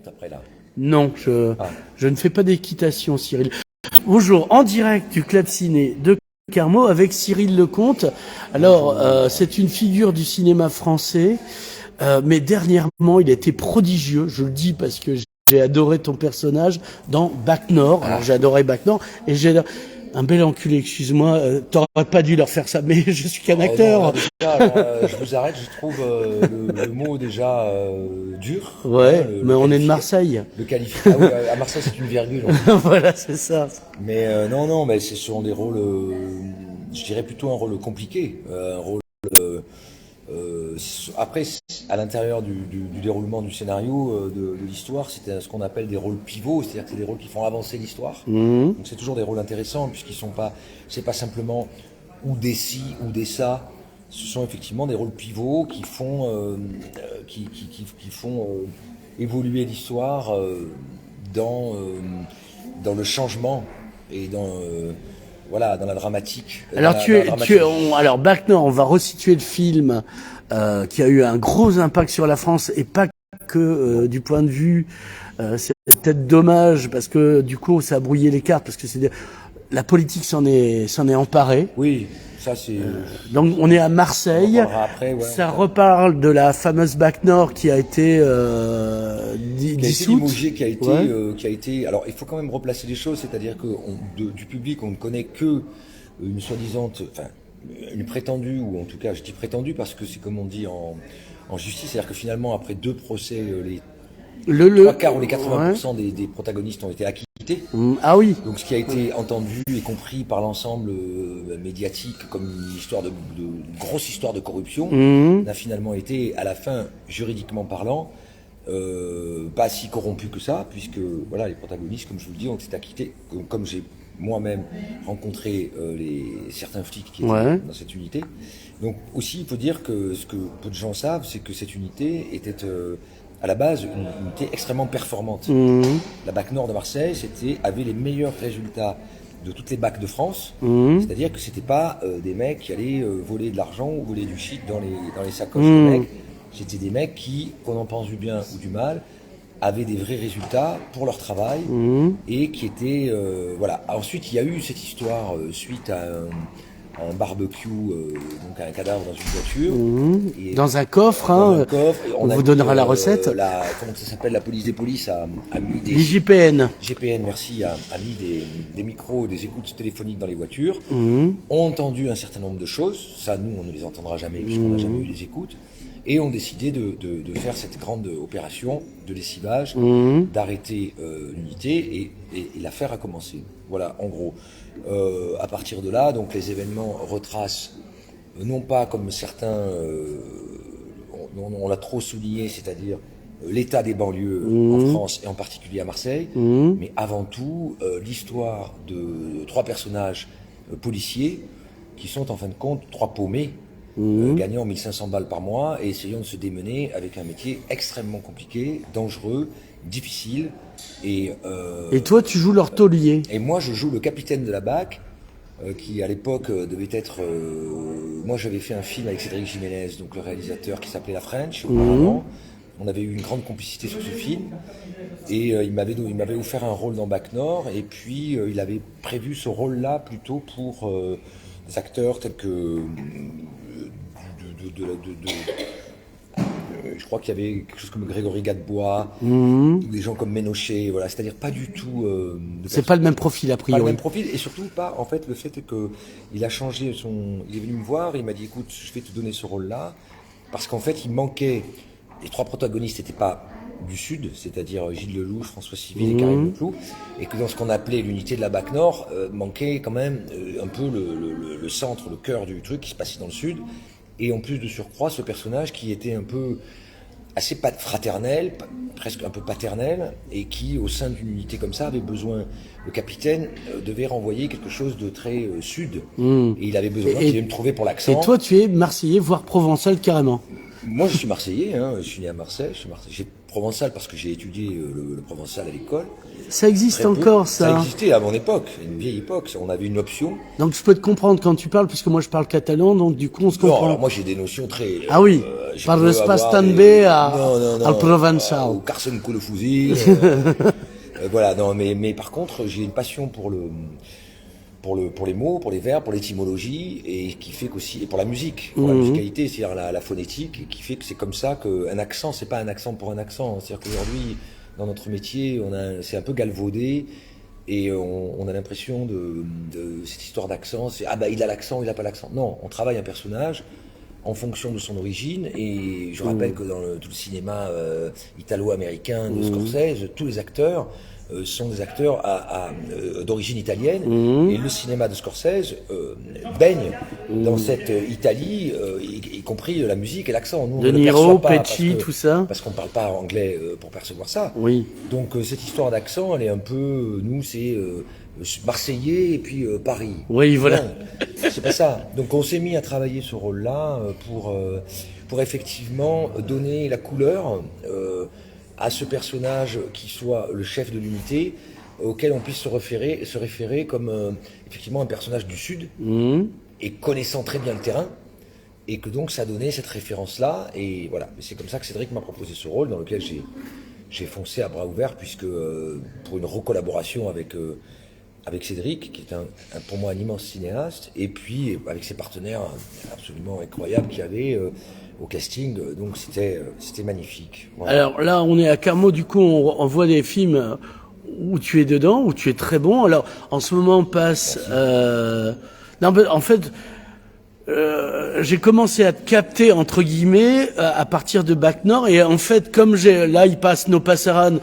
après là. Non, je ne fais pas d'équitation, Cyril. Bonjour, en direct du Club Ciné de Carmaux avec Cyril Lecomte. Alors, c'est une figure du cinéma français, mais dernièrement, il a été prodigieux, je le dis parce que j'ai adoré ton personnage dans Bac Nord. Alors, j'ai adoré Bac Nord et j'ai un bel enculé, excuse-moi, t'aurais pas dû leur faire ça, mais je suis qu'un acteur. Non, déjà, je vous arrête, je trouve le mot déjà dur. Ouais, Hein, mais on est de Marseille. Le qualifier. Ah oui, à Marseille c'est une virgule. En fait. Voilà, c'est ça. Mais non, mais ce sont des rôles, je dirais plutôt un rôle compliqué, un rôle. Après, à l'intérieur du déroulement du scénario, de l'histoire, c'était ce qu'on appelle des rôles pivots, c'est-à-dire que c'est des rôles qui font avancer l'histoire. Donc c'est toujours des rôles intéressants puisqu'ils sont pas, c'est pas simplement ou des ci ou des ça. Ce sont effectivement des rôles pivots qui font, qui font évoluer l'histoire dans le changement et dans voilà, dans la dramatique. Alors alors Bac Nord, on va resituer le film qui a eu un gros impact sur la France et pas que du point de vue, c'est peut-être dommage parce que du coup ça a brouillé les cartes parce que la politique s'en est emparée. Oui. Ça, donc on est à Marseille. Après, ouais, ça reparle de la fameuse Bac Nord qui a été dissoute. Qui a été. Alors il faut quand même replacer les choses, c'est-à-dire que du public on ne connaît que une soi-disant, enfin une prétendue, ou en tout cas je dis prétendue parce que c'est comme on dit en justice, c'est-à-dire que finalement après 2 procès, les 3 quarts ou les 80% des protagonistes ont été acquittés. Ah oui. Donc ce qui a été entendu et compris par l'ensemble médiatique comme une histoire de grosse histoire de corruption n'a finalement été, à la fin, juridiquement parlant, pas si corrompu que ça, puisque voilà, les protagonistes, comme je vous le dis, ont été acquittés. Comme j'ai moi-même rencontré certains flics qui étaient dans cette unité. Donc aussi, il faut dire que ce que peu de gens savent, c'est que cette unité était à la base une unité extrêmement performante. La Bac Nord de Marseille avait les meilleurs résultats de toutes les bacs de France, c'est-à-dire que c'était pas des mecs qui allaient voler de l'argent ou voler du shit dans les sacoches des mecs. C'était des mecs qui, qu'on en pense du bien ou du mal, avaient des vrais résultats pour leur travail et qui étaient voilà. Ensuite, il y a eu cette histoire suite à un barbecue, donc un cadavre dans une voiture. Et dans un coffre, on vous donnera la recette. Comment ça s'appelle, la police des polices a mis des... GPN, merci, a mis des micros, des écoutes téléphoniques dans les voitures, ont entendu un certain nombre de choses, ça nous on ne les entendra jamais puisqu'on n'a jamais eu les écoutes, et ont décidé de faire cette grande opération de lessivage, d'arrêter l'unité et l'affaire a commencé. Voilà, en gros. À partir de là, donc les événements retracent, non pas comme certains, on l'a trop souligné, c'est-à-dire l'état des banlieues en France et en particulier à Marseille, mais avant tout l'histoire de 3 personnages policiers qui sont en fin de compte 3 paumés, gagnant 1500 balles par mois et essayant de se démener avec un métier extrêmement compliqué, dangereux, difficile. Et toi, tu joues leur taulier. Et moi, je joue le capitaine de la BAC, qui à l'époque devait être... moi, j'avais fait un film avec Cédric Jiménez, donc le réalisateur, qui s'appelait La French, auparavant. On avait eu une grande complicité sur ce film. Et il m'avait offert un rôle dans Bac Nord. Et puis, il avait prévu ce rôle-là plutôt pour des acteurs tels que... je crois qu'il y avait quelque chose comme Grégory Gadebois, ou des gens comme Ménochet, voilà, c'est-à-dire pas du tout... c'est pas le même profil, a priori. Pas le même profil, et surtout pas, en fait, le fait qu'il a changé il est venu me voir, il m'a dit, écoute, je vais te donner ce rôle-là, parce qu'en fait, il manquait... Les 3 protagonistes n'étaient pas du Sud, c'est-à-dire Gilles Lelouch, François Civil et Karim Leclou, et que dans ce qu'on appelait l'unité de la Bac Nord, manquait quand même un peu le centre, le cœur du truc qui se passait dans le Sud, et en plus de surcroît, ce personnage qui était un peu assez fraternel, presque un peu paternel, et qui, au sein d'une unité comme ça, avait besoin, le capitaine devait renvoyer quelque chose de très sud, et il avait besoin qu'il me trouver pour l'accent. Et toi, tu es marseillais, voire provençal carrément. Moi, je suis Marseillais, hein, je suis né à Marseille, j'ai provençal parce que j'ai étudié le provençal à l'école. Ça existe encore, ça? Ça existait à mon époque, une vieille époque, on avait une option. Donc je peux te comprendre quand tu parles, puisque moi je parle catalan, donc du coup on se comprend. Non, alors moi j'ai des notions très... Ah oui, parles pas també al provençal. Au Carson le fusil. Voilà, non, mais par contre, j'ai une passion pour les mots, pour les verbes, pour l'étymologie, et qui fait qu'aussi, et pour la musique, pour la musicalité, c'est-à-dire la phonétique, et qui fait que c'est comme ça qu'un accent, c'est pas un accent pour un accent. C'est-à-dire qu'aujourd'hui, dans notre métier, c'est un peu galvaudé, et on a l'impression de cette histoire d'accent, c'est, ah bah il a l'accent, il a pas l'accent. Non, on travaille un personnage en fonction de son origine, et je rappelle que dans tout le cinéma italo-américain de Scorsese, tous les acteurs sont des acteurs d'origine italienne, et le cinéma de Scorsese baigne dans cette Italie, y compris la musique et l'accent. Nous, De Niro, Pesci, tout ça. Parce qu'on ne parle pas anglais pour percevoir ça. Oui. Donc cette histoire d'accent, elle est un peu, nous c'est Marseillais et puis Paris. Oui, voilà. Non, c'est pas ça. Donc on s'est mis à travailler ce rôle-là pour effectivement donner la couleur à ce personnage qui soit le chef de l'unité, auquel on puisse se référer comme effectivement un personnage du Sud, et connaissant très bien le terrain, et que donc ça donnait cette référence-là, et voilà. C'est comme ça que Cédric m'a proposé ce rôle, dans lequel j'ai foncé à bras ouverts, puisque pour une recollaboration avec Cédric, qui est pour moi un immense cinéaste, et puis avec ses partenaires absolument incroyables qu'il y avait au casting, donc c'était magnifique. Voilà. Alors là, on est à Carmaux, du coup, on voit des films où tu es dedans, où tu es très bon. Alors, en ce moment, on passe... non, mais en fait, j'ai commencé à te capter, entre guillemets, à partir de Bac Nord, et en fait, comme là, il passe Nos Passaran,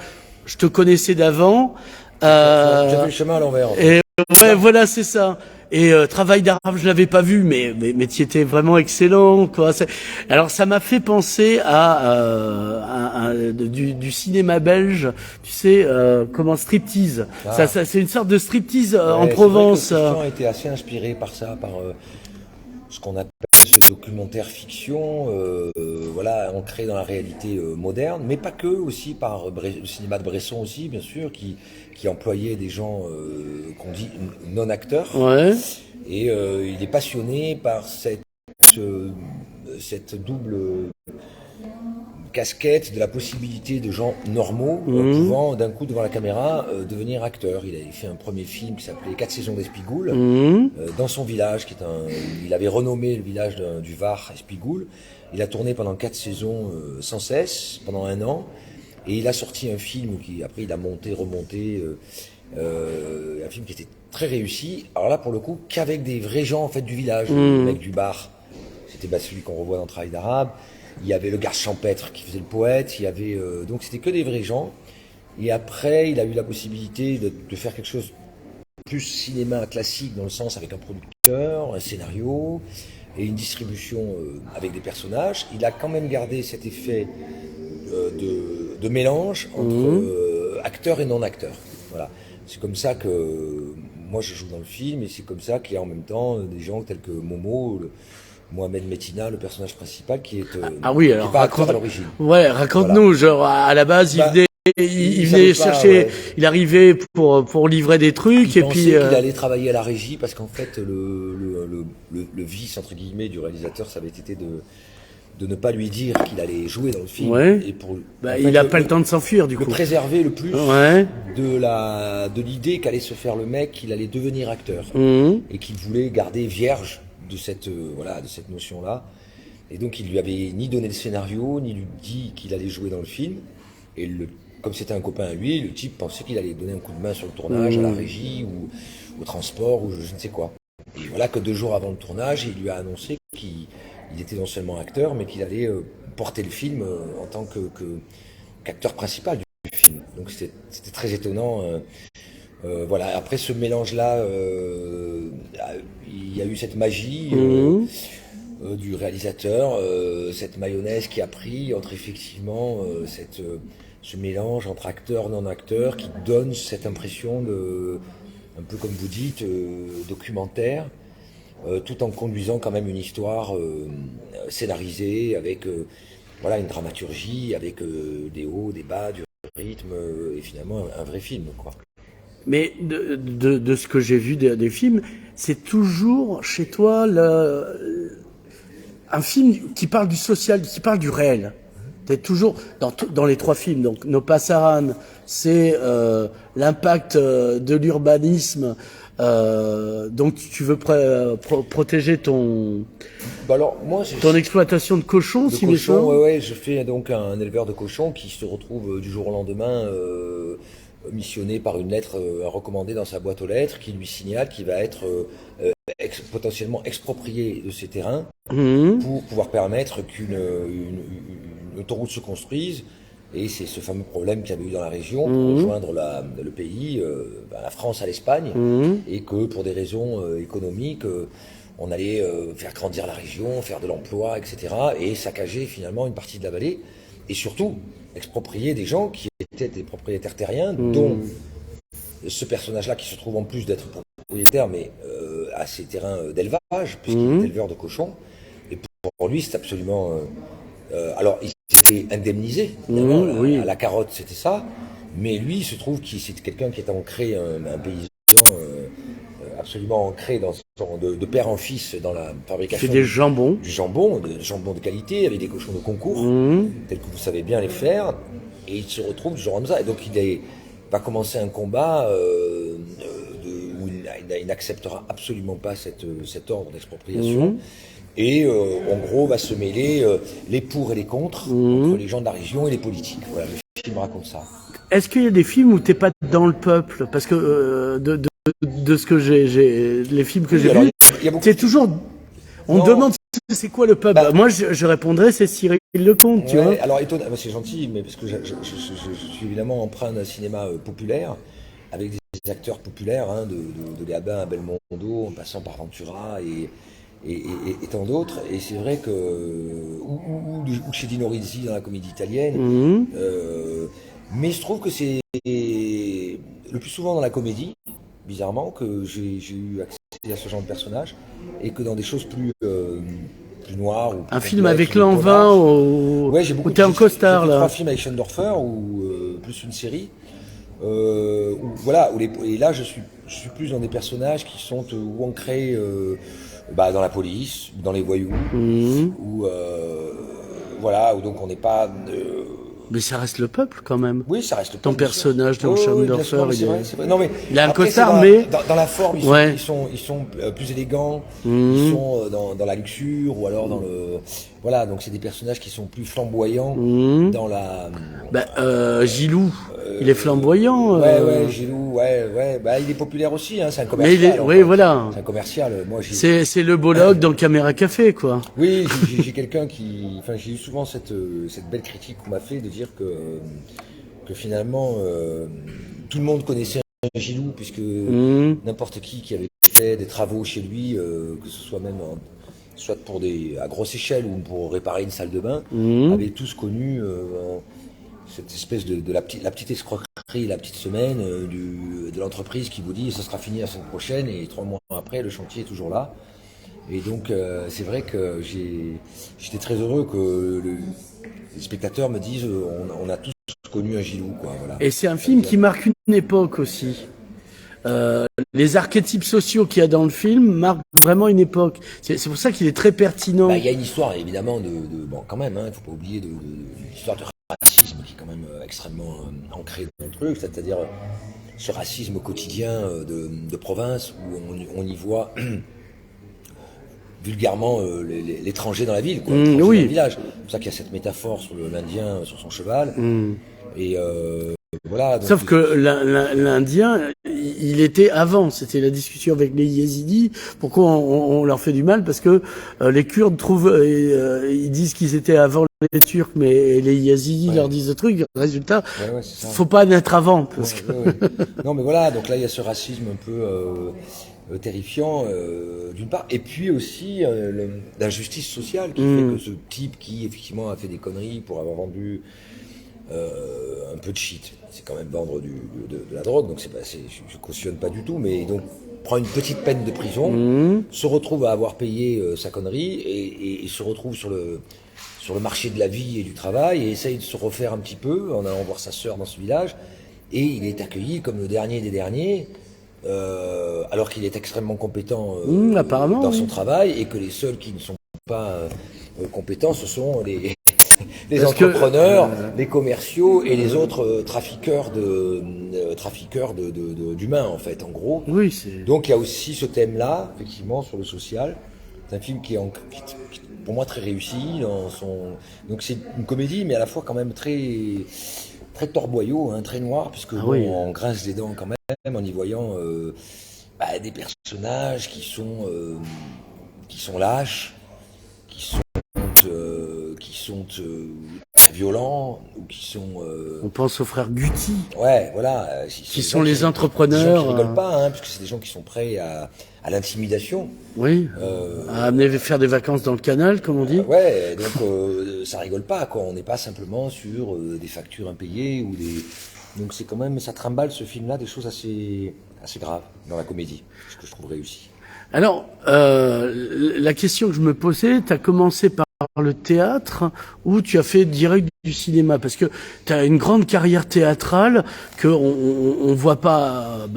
je te connaissais d'avant. J'avais le chemin à l'envers. En fait. Et ouais, voilà, c'est ça. Et Travail d'arabe, je l'avais pas vu, mais tu étais vraiment excellent, quoi. Alors ça m'a fait penser du cinéma belge, tu sais, comment striptease. Ça c'est une sorte de striptease en Provence. Christian a été assez inspiré par ça, par ce qu'on appelle ce documentaire fiction, voilà, ancré dans la réalité moderne, mais pas que, aussi par le cinéma de Bresson aussi, bien sûr, qui employait des gens qu'on dit non-acteurs. Ouais. Et il est passionné par cette double casquette de la possibilité de gens normaux pouvant d'un coup devant la caméra devenir acteurs. Il avait fait un premier film qui s'appelait 4 saisons d'Espigoule dans son village, il avait renommé le village du Var Espigoule. Il a tourné pendant 4 saisons sans cesse, pendant 1 an, et il a sorti un film qui après il a remonté, un film qui était très réussi. Alors là pour le coup qu'avec des vrais gens en fait du village, le mec du bar, c'était celui qu'on revoit dans Travail d'arabe. Il y avait le garce champêtre qui faisait le poète, il y avait donc c'était que des vrais gens. Et après, il a eu la possibilité de faire quelque chose plus cinéma classique, dans le sens avec un producteur, un scénario et une distribution avec des personnages. Il a quand même gardé cet effet de mélange entre acteurs et non-acteurs. Voilà. C'est comme ça que moi je joue dans le film, et c'est comme ça qu'il y a en même temps des gens tels que Momo, Mohamed Metina, le personnage principal, qui est oui, alors, qui est pas acteur à l'origine. Ouais, raconte-nous, voilà. Genre à la base, il venait chercher, il arrivait pour livrer des trucs, il et puis qu'il allait travailler à la régie, parce qu'en fait le vice entre guillemets du réalisateur, ça avait été de ne pas lui dire qu'il allait jouer dans le film, et il n'a pas le temps de s'enfuir, du coup. Préserver le plus de l'idée qu'allait se faire le mec, qu'il allait devenir acteur, et qu'il voulait garder vierge de cette notion-là. Et donc il lui avait ni donné le scénario, ni lui dit qu'il allait jouer dans le film. Et comme c'était un copain à lui, le type pensait qu'il allait donner un coup de main sur le tournage, à la régie, ou au transport, ou je ne sais quoi. Et voilà que 2 jours avant le tournage, il lui a annoncé qu'il était non seulement acteur, mais qu'il allait porter le film en tant qu'acteur principal du film. Donc c'était très étonnant. Voilà. Après ce mélange-là, il y a eu cette magie du réalisateur, cette mayonnaise qui a pris entre effectivement ce mélange entre acteur non-acteur, qui donne cette impression un peu comme vous dites, documentaire, tout en conduisant quand même une histoire scénarisée avec voilà, une dramaturgie, avec des hauts, des bas, du rythme, et finalement un vrai film, quoi. Mais de ce que j'ai vu des films, c'est toujours chez toi un film qui parle du social, qui parle du réel. T'es toujours dans les trois films. Donc No Pasaran, c'est l'impact de l'urbanisme. Donc tu veux protéger ton Alors moi, ton exploitation de cochons, si mes cochons, ouais, je fais donc un éleveur de cochons qui se retrouve du jour au lendemain missionné par une lettre recommandée dans sa boîte aux lettres qui lui signale qu'il va être potentiellement exproprié de ses terrains pour pouvoir permettre une autoroute se construise. Et c'est ce fameux problème qu'il y avait eu dans la région pour rejoindre le pays, la France à l'Espagne, et que pour des raisons économiques, on allait faire grandir la région, faire de l'emploi, etc. et saccager finalement une partie de la vallée, et surtout exproprier des gens qui étaient des propriétaires terriens, dont ce personnage-là qui se trouve en plus d'être propriétaire, mais à ses terrains d'élevage, puisqu'il est éleveur de cochons. Et pour lui, c'est absolument... alors, il s'était indemnisé, oui. À la carotte, c'était ça, mais lui, il se trouve que c'est quelqu'un qui est ancré, un paysan absolument ancré de père en fils dans la fabrication du jambon de qualité, avec des cochons de concours, tels que vous savez bien les faire, et il se retrouve du jour au lendemain. Et donc il va commencer un combat où il n'acceptera absolument pas cet ordre d'expropriation. Et en gros va se mêler les pour et les contre entre les gens de la région et les politiques. Voilà, le film raconte ça. Est-ce qu'il y a des films où t'es pas dans le peuple? Parce que de ce que les films que j'ai vus, c'est toujours... On demande c'est quoi le peuple. Moi je répondrais c'est Cyril Lecomte, tu vois. Alors étonnant, c'est gentil, mais parce que je suis évidemment empreint d'un cinéma populaire, avec des acteurs populaires, de Léa Bain à Belmondo, en passant par Ventura et tant d'autres. Et c'est vrai que ou chez Dino Risi dans la comédie italienne, mais je trouve que c'est le plus souvent dans la comédie, bizarrement, que j'ai eu accès à ce genre de personnage, et que dans des choses plus noires. Ou plus un film avec Lanvin où t'es en costard, là. 3 films avec Schoendorfer, ou plus une série. Et là je suis plus dans des personnages qui sont ou ancrés dans la police, ou dans les voyous, ou donc on n'est pas... Mais ça reste le peuple quand même. Oui, ça reste le peuple. Ton personnage de Schoendorfer, il est un costard, mais dans la forme, ils sont plus élégants, ils sont dans la luxure, ou alors dans le... Voilà, donc c'est des personnages qui sont plus flamboyants dans la... Gilou, il est flamboyant. Gilou, il est populaire aussi, c'est un commercial. Voilà. C'est un commercial. Moi, c'est le bologue dans le Caméra Café, quoi. Oui, j'ai quelqu'un qui... Enfin, j'ai eu souvent cette belle critique qu'on m'a fait de dire que finalement, tout le monde connaissait un Gilou, puisque n'importe qui avait fait des travaux chez lui, que ce soit même... soit à grosse échelle ou pour réparer une salle de bain, avaient tous connu cette espèce de la petite escroquerie, la petite semaine de l'entreprise qui vous dit ça sera fini la semaine prochaine, et 3 mois après le chantier est toujours là. Et donc c'est vrai que j'étais très heureux que les spectateurs me disent on a tous connu un Gilou, quoi. Voilà. Et c'est un film qui marque une époque aussi. Les archétypes sociaux qu'il y a dans le film marquent vraiment une époque. C'est pour ça qu'il est très pertinent. Il y a une histoire évidemment quand même, il ne faut pas oublier de l'histoire de racisme qui est quand même extrêmement ancré dans le truc, c'est-à-dire ce racisme quotidien de province où on y voit vulgairement l'étranger dans la ville, quoi, dans le village. C'est pour ça qu'il y a cette métaphore sur l'Indien sur son cheval. Et voilà. Donc, sauf que l'Indien, il était avant. C'était la discussion avec les Yézidis. Pourquoi on leur fait du mal? Parce que les Kurdes ils disent qu'ils étaient avant les Turcs, mais les Yézidis leur disent le truc. Résultat, faut pas naître avant. Parce que... Non, mais voilà. Donc là, il y a ce racisme un peu terrifiant d'une part, et puis aussi l'injustice sociale qui fait que ce type qui effectivement a fait des conneries pour avoir vendu un peu de shit, c'est quand même vendre de la drogue, donc je cautionne pas du tout, mais donc prend une petite peine de prison, se retrouve à avoir payé sa connerie et se retrouve sur le marché de la vie et du travail et essaye de se refaire un petit peu en allant voir sa sœur dans ce village. Et il est accueilli comme le dernier des derniers, alors qu'il est extrêmement compétent apparemment, dans son travail et que les seuls qui ne sont pas compétents, ce sont les entrepreneurs, les commerciaux et les autres trafiqueurs d'humains en fait, en gros. Oui, donc il y a aussi ce thème-là, effectivement, sur le social. C'est un film qui est pour moi très réussi. Donc c'est une comédie, mais à la fois quand même très torboyau, hein, très noir, puisque on grince des dents quand même en y voyant des personnages qui sont lâches, qui sont très violents ou qui sont. On pense aux frères Guti. Ouais, voilà. Qui sont les entrepreneurs. Qui rigolent pas, hein, puisque c'est des gens qui sont prêts à l'intimidation. Oui. À amener faire des vacances dans le canal, comme on dit. Ouais, donc ça rigole pas, quoi. On n'est pas simplement sur des factures impayées ou des. Donc c'est quand même, ça trimballe ce film-là des choses assez graves dans la comédie, ce que je trouve réussi. Alors, la question que je me posais, tu as commencé par le théâtre ou tu as fait direct du cinéma? Parce que tu as une grande carrière théâtrale que on voit pas.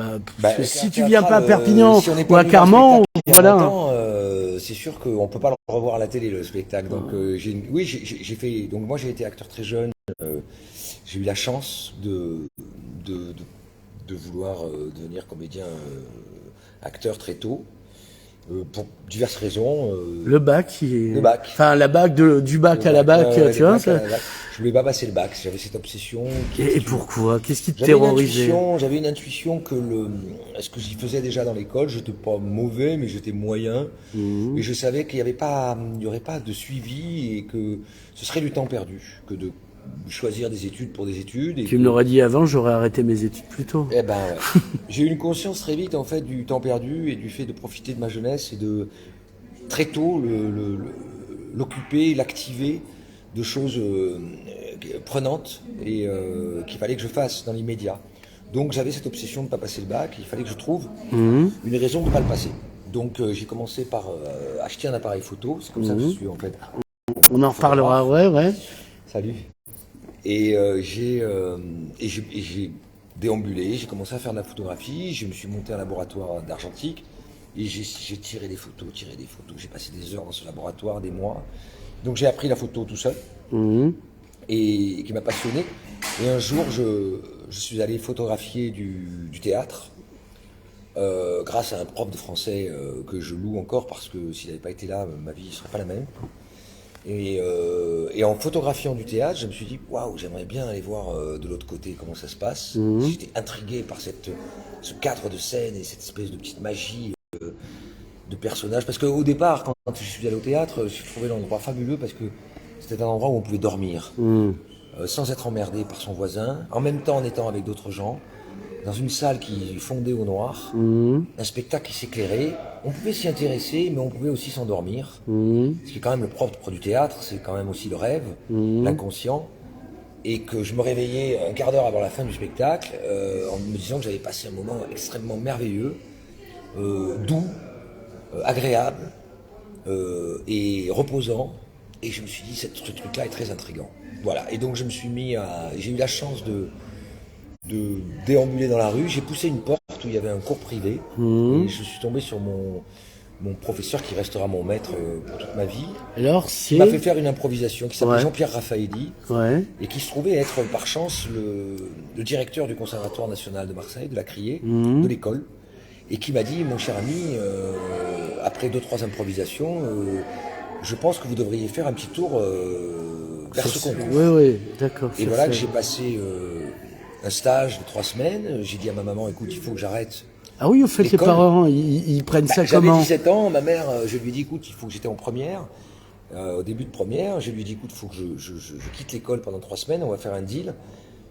Si tu viens pas à Perpignan ou à Carmont, voilà. C'est sûr qu'on peut pas le revoir à la télé, le spectacle. Donc j'ai fait. Donc moi j'ai été acteur très jeune. J'ai eu la chance de vouloir devenir comédien, acteur très tôt. Pour diverses raisons. Le bac, le bac. Enfin, la bac du bac à la bac, tu vois. Je voulais pas passer le bac. J'avais cette obsession. Et pourquoi? Qu'est-ce qui te terrorisait? J'avais une intuition que ce que j'y faisais déjà dans l'école, j'étais pas mauvais, mais j'étais moyen. Et je savais qu'il y aurait pas de suivi et que ce serait du temps perdu, que de choisir des études pour des études. Tu me l'aurais dit avant, j'aurais arrêté mes études plus tôt. Eh ben, ouais. J'ai eu une conscience très vite en fait du temps perdu et du fait de profiter de ma jeunesse et de très tôt l'occuper, l'activer de choses prenantes et qu'il fallait que je fasse dans l'immédiat. Donc j'avais cette obsession de ne pas passer le bac, il fallait que je trouve une raison de ne pas le passer. Donc j'ai commencé par acheter un appareil photo, c'est comme ça que je suis en fait. On en reparlera, ouais. Salut. Et j'ai déambulé, j'ai commencé à faire de la photographie, je me suis monté un laboratoire d'argentique et j'ai tiré des photos, j'ai passé des heures dans ce laboratoire, des mois. Donc j'ai appris la photo tout seul et qui m'a passionné. Et un jour, je suis allé photographier du théâtre grâce à un prof de français que je loue encore parce que s'il n'avait pas été là, ma vie ne serait pas la même. Et en photographiant du théâtre, je me suis dit, waouh, j'aimerais bien aller voir de l'autre côté comment ça se passe. J'étais intrigué par ce cadre de scène et cette espèce de petite magie de personnages. Parce qu'au départ, quand je suis allé au théâtre, j'ai trouvé l'endroit fabuleux parce que c'était un endroit où on pouvait dormir sans être emmerdé par son voisin, en même temps en étant avec d'autres gens, dans une salle qui fondait au noir, un spectacle qui s'éclairait. On pouvait s'y intéresser, mais on pouvait aussi s'endormir. Ce qui est quand même le propre du théâtre, c'est quand même aussi le rêve, l'inconscient. Et que je me réveillais un quart d'heure avant la fin du spectacle, en me disant que j'avais passé un moment extrêmement merveilleux, doux, agréable et reposant. Et je me suis dit, ce truc-là est très intriguant. Voilà. Et donc je me suis j'ai eu la chance de déambuler dans la rue. J'ai poussé une porte où il y avait un cours privé et je suis tombé sur mon professeur qui restera mon maître pour toute ma vie. Alors, il m'a fait faire une improvisation qui s'appelle Jean-Pierre Raffaelli et qui se trouvait être par chance le directeur du Conservatoire national de Marseille, de la Criée, de l'école, et qui m'a dit, mon cher ami, après 2-3 improvisations, je pense que vous devriez faire un petit tour vers ce concours. Oui, d'accord. Et voilà que j'ai passé un stage de 3 semaines. J'ai dit à ma maman, écoute, il faut que j'arrête. Ah oui, au fait, les parents, ils prennent ça comment? J'avais 17 ans, ma mère, je lui ai dit, écoute, il faut que j'étais en première. Au début de première, je lui ai dit, écoute, il faut que je quitte l'école pendant 3 semaines, on va faire un deal.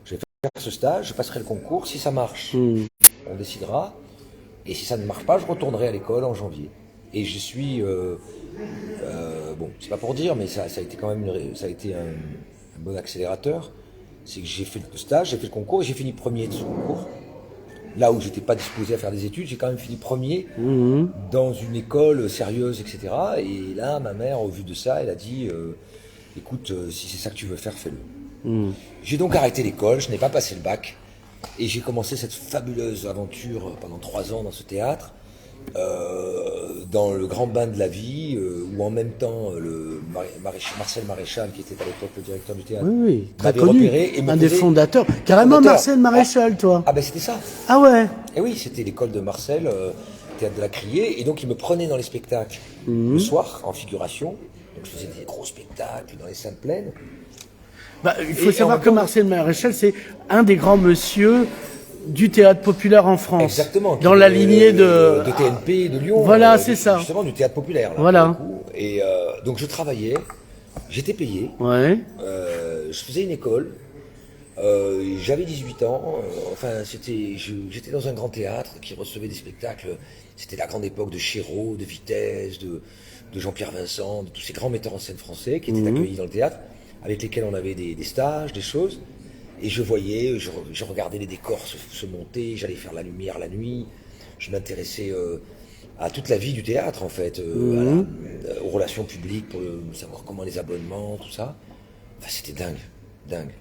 Je vais faire ce stage, je passerai le concours. Si ça marche, on décidera. Et si ça ne marche pas, je retournerai à l'école en janvier. Et je suis... bon, c'est pas pour dire, mais ça a été quand même un bon accélérateur. C'est que j'ai fait le stage, j'ai fait le concours et j'ai fini premier de ce concours. là où j'étais pas disposé à faire des études, j'ai quand même fini premier dans une école sérieuse, etc. Et là, ma mère, au vu de ça, elle a dit écoute, si c'est ça que tu veux faire, fais-le. J'ai donc arrêté l'école, je n'ai pas passé le bac, et j'ai commencé cette fabuleuse aventure pendant 3 ans dans ce théâtre, dans le grand bain de la vie, où en même temps Marcel Maréchal, qui était à l'époque le directeur du théâtre, très connu, un des fondateurs. Carrément Marcel Maréchal, toi. Ah ben c'était ça. Ah ouais. Et oui, c'était l'école de Marcel, théâtre de la Criée, et donc il me prenait dans les spectacles le soir, en figuration. Donc je faisais des gros spectacles dans les salles pleines. Il faut savoir que Marcel Maréchal, c'est un des grands monsieur du théâtre populaire en France. Exactement. Dans la lignée de TNP, de Lyon. Voilà, c'est ça. Justement, du théâtre populaire. Là, voilà. Et donc je travaillais, j'étais payé. Ouais. Je faisais une école. J'avais 18 ans. J'étais dans un grand théâtre qui recevait des spectacles. C'était la grande époque de Chéreau, de Vitesse, de Jean-Pierre Vincent, de tous ces grands metteurs en scène français qui étaient accueillis dans le théâtre, avec lesquels on avait des stages, des choses. Et je voyais, je regardais les décors se monter, j'allais faire la lumière la nuit, je m'intéressais à toute la vie du théâtre en fait, aux relations publiques pour savoir comment les abonnements, tout ça. Enfin, c'était dingue.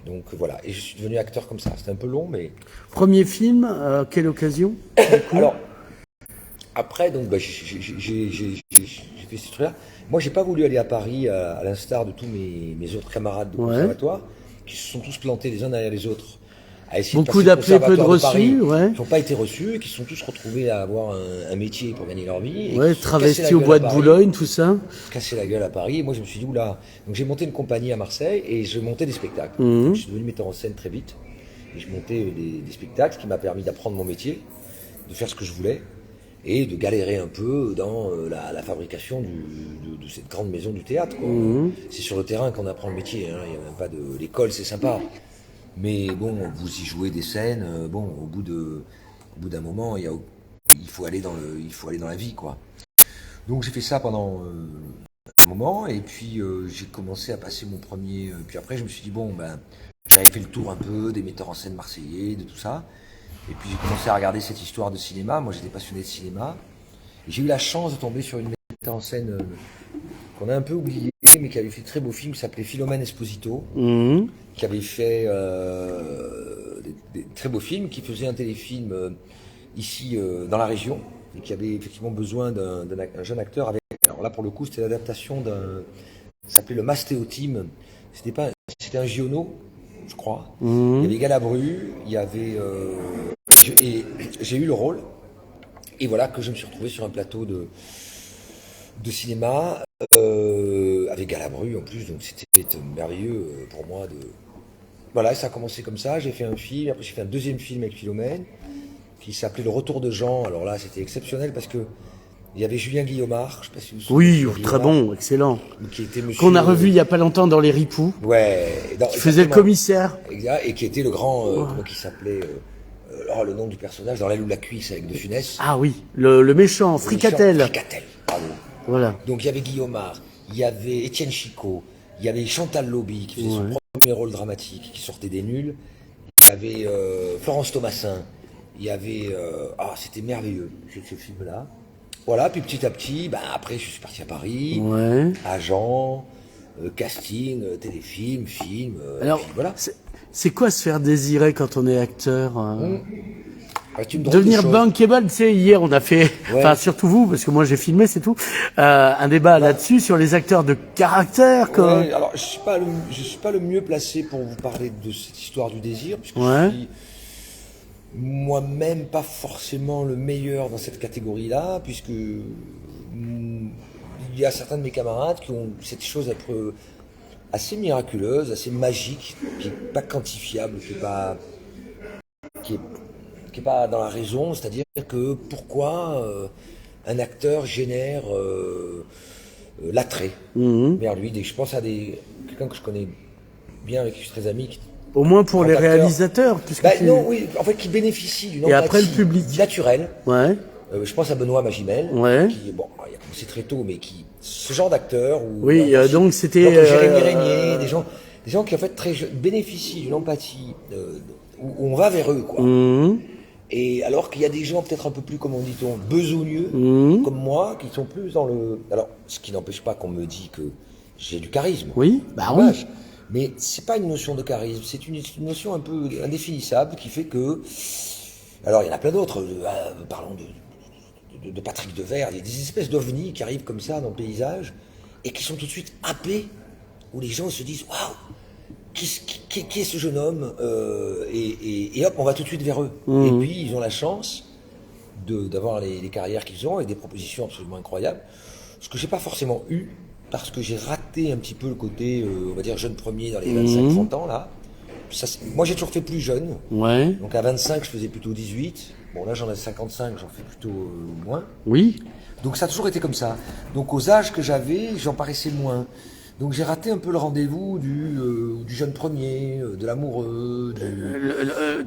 Donc voilà, et je suis devenu acteur comme ça. C'était un peu long, mais... Premier film, quelle occasion? Alors, après, donc, j'ai fait ce truc-là. Moi, j'ai pas voulu aller à Paris, à l'instar de tous mes autres camarades de conservatoire, qui se sont tous plantés les uns derrière les autres, à essayer beaucoup d'appelés, peu de reçus, qui n'ont pas été reçus, et qui se sont tous retrouvés à avoir un métier pour gagner leur vie. Travestis au bois de Boulogne, tout ça. Casser la gueule à Paris. Et moi, je me suis dit, oula. Donc, j'ai monté une compagnie à Marseille et je montais des spectacles. Donc, je suis devenu metteur en scène très vite. Et je montais des spectacles, ce qui m'a permis d'apprendre mon métier, de faire ce que je voulais et de galérer un peu dans la fabrication de cette grande maison du théâtre, quoi. C'est sur le terrain qu'on apprend le métier. Hein. Il n'y a même pas de... L'école, c'est sympa. Mais bon, vous y jouez des scènes, au bout d'un moment, il faut aller dans la vie, quoi. Donc j'ai fait ça pendant un moment, et puis j'ai commencé à passer mon premier. Puis après, je me suis dit j'avais fait le tour un peu des metteurs en scène marseillais, de tout ça. Et puis j'ai commencé à regarder cette histoire de cinéma. Moi, j'étais passionné de cinéma. Et j'ai eu la chance de tomber sur une metteur en scène qu'on a un peu oublié, mais qui avait fait de très beaux films, qui s'appelait Philomène Esposito, qui avait fait des très beaux films, qui faisait un téléfilm ici dans la région, et qui avait effectivement besoin d'un jeune acteur. Alors là, pour le coup, c'était l'adaptation ça s'appelait le Mastéotime. C'était un Giono, je crois. Il y avait Galabru, il y avait... et j'ai eu le rôle, et voilà que je me suis retrouvé sur un plateau de cinéma avec Galabru en plus, donc c'était merveilleux pour moi. Voilà, ça a commencé comme ça, j'ai fait un film, après j'ai fait un deuxième film avec Philomène, qui s'appelait Le Retour de Jean. Alors là, c'était exceptionnel parce que il y avait Julien Guillaumard, je sais pas si vous vous souvenez. Oui, très bon, excellent. Qui était monsieur, qu'on a revu il y a pas longtemps dans Les Ripoux. Ouais. Qui faisait le commissaire. Exact, et qui était le grand, comment il s'appelait le nom du personnage dans L'aile ou la cuisse avec De Funès. Ah oui, le méchant, Fricatel. Fricatel, bravo. Voilà. Donc il y avait Guillaumard, il y avait Étienne Chicot, il y avait Chantal Lauby qui faisait son premier rôle dramatique, qui sortait des nuls. Il y avait Florence Thomasin. Il y avait... c'était merveilleux, ce film-là. Voilà, puis petit à petit, après je suis parti à Paris, agent, casting, téléfilm, film, alors, puis voilà. C'est quoi se faire désirer quand on est acteur Devenir bankable, tu sais, hier on a fait, enfin surtout vous, parce que moi j'ai filmé, c'est tout, un débat là-dessus sur les acteurs de caractère. Alors je suis pas le mieux placé pour vous parler de cette histoire du désir, puisque je suis moi-même pas forcément le meilleur dans cette catégorie-là, puisque il y a certains de mes camarades qui ont cette chose assez miraculeuse, assez magique, qui est pas quantifiable, qui est pas dans la raison, c'est-à-dire que pourquoi un acteur génère l'attrait vers lui. Je pense à quelqu'un que je connais bien, avec qui je suis très ami, au moins pour les réalisateurs, puisque non, oui, en fait, qui bénéficie d'une empathie naturelle. Je pense à Benoît Magimel, qui, il a commencé très tôt, mais ce genre d'acteur. Donc c'était Jérémy Régnier, des gens qui en fait bénéficient d'une empathie où on va vers eux, quoi. Et alors qu'il y a des gens peut-être un peu plus, comment dit-on, besogneux, comme moi, qui sont plus dans le... Alors, ce qui n'empêche pas qu'on me dit que j'ai du charisme. Oui, bah oui. Mais c'est pas une notion de charisme, c'est une notion un peu indéfinissable qui fait que... Alors, il y en a plein d'autres. Parlons de Patrick Devers. Il y a des espèces d'ovnis qui arrivent comme ça dans le paysage et qui sont tout de suite happés, où les gens se disent « Waouh, qui est ce jeune homme et hop, on va tout de suite vers eux. Et puis, ils ont la chance d'avoir les carrières qu'ils ont et des propositions absolument incroyables. Ce que j'ai pas forcément eu, parce que j'ai raté un petit peu le côté, on va dire, jeune premier dans les 25-30 ans, là. Moi, j'ai toujours fait plus jeune. Ouais. Donc, à 25, je faisais plutôt 18. Bon, là, j'en ai 55, j'en fais plutôt moins. Oui. Donc, ça a toujours été comme ça. Donc, aux âges que j'avais, j'en paraissais moins. Donc j'ai raté un peu le rendez-vous du jeune premier, de l'amoureux.